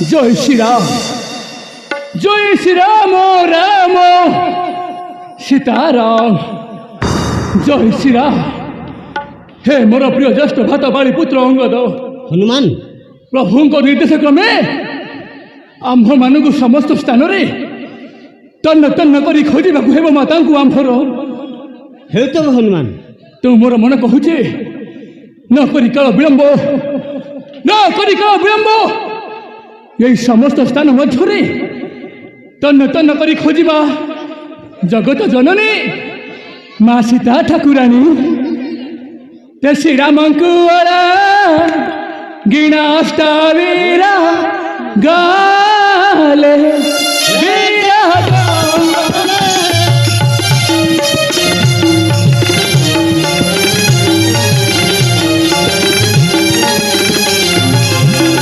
जय श्री राम राम सीताराम जय श्री राम। हे मोर प्रिय ज्येष्ठ भात बाड़ी पुत्र अंगद हनुमान प्रभु निर्देश क्रमे आम्भ मानू समस्त स्थान तन्न तन्न कर खोजा हेब माता आम्भर हे तो हनुमान तू मोर मन कहूचे न करी काल विलंब यही समस्त स्थान मध्य तन्न तन्न कर खोजा जगत जननी माँ सीता ठाकुराणी ते श्री राम गिणा अष्टावीरा गाले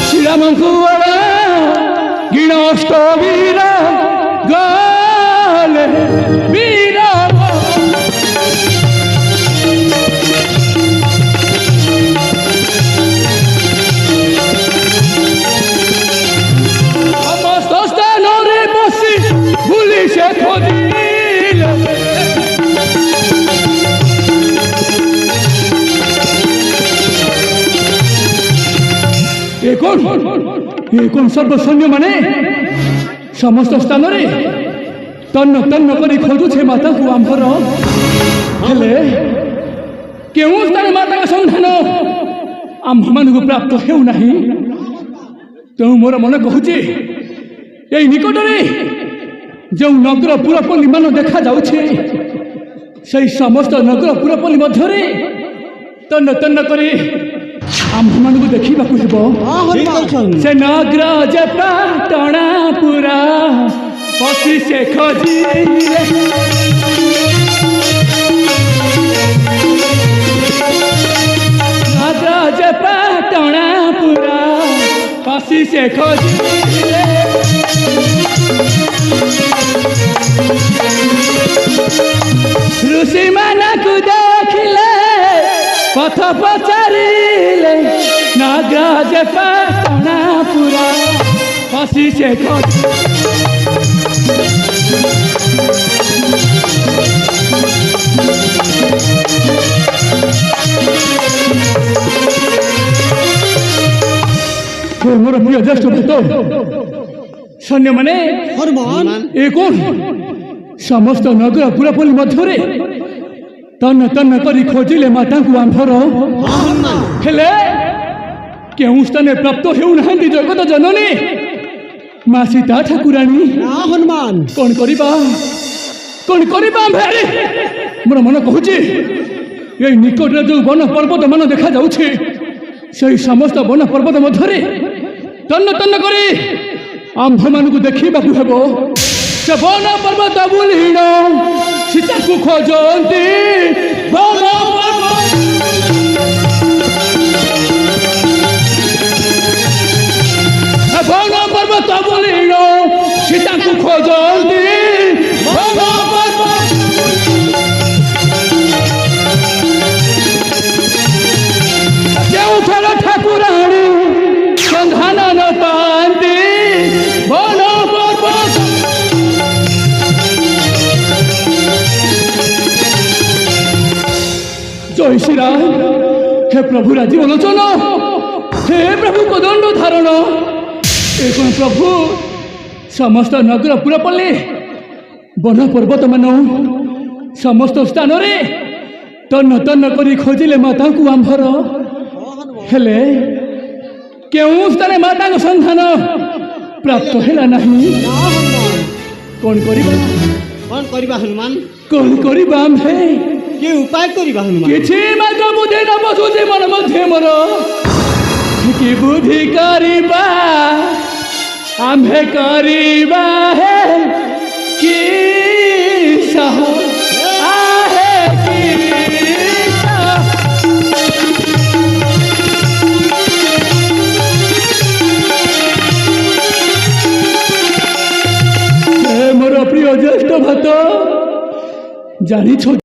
श्री राम गिणा अष्टावीरा गाले वीरा कौन सर्वसैन्य माने समस्त स्थान तन्न तन्न कर खोजुछे माता को आम्भर हेले केउ स्थान माता का संधान आम्भ मान को प्राप्त हेउ नाही। तेणु मोर मन कहूचे यही निकट जो नगर पुरपल्ली मान देखा जाउछे से समस्त नगर पुरपल्ली मध्य तन्न तन्न करे आम्भ मान को देखा से नगराज पाटणा पुरा पशि से खोजिले नगराज पाटणा पुरा पशि से खोजिले ऋषि माना को देखिले पथ पचारिले नागराज पाटणा पुरा पशि से मोर प्रिय ज्येष्ठ भक्त सैन्य माने एक समस्त नगर पुरापल्ली मध्य तन्न तन्न कर खोजिले माता को आम्भर हेले केउ स्थान प्राप्त हेउना जगत जननी माँ सीता ठाकुराणी हनुमान कौन करिबा मोर मन कहूचे यही निकट जो वन पर्वत मान देखा जाउछे से समस्त वन पर्वत मध्य तन्न तन्न करे आम्भ मान को देखा हेबो से वन पर्वत बुलीण सीता को खोजती वन पर्वत बुलीण सीता को खोजती जो ठाकुराणी संधान न पाती वन पर्वत जय श्री राम। हे प्रभु राजीव लोचन हे प्रभु कोदंड धारण एक प्रभु समस्त नगर पुरपल्ली वन पर्वत मान समस्त स्थान तन्न तन्न कर खोजिले माता को आम्भर हेले केउ स्थान माता को संधान प्राप्त हेला नहीं। कौन करिबा हनुमान कौन करिबा आम्भे के उपाय करिबा हनुमान किछि मात्र बुद्धि न बसुछि मन मध्य मोर कि बुद्धि करिबा आम्भे करिबा है कि सह आहे कि मोर प्रिय ज्येष्ठ भक्त जानी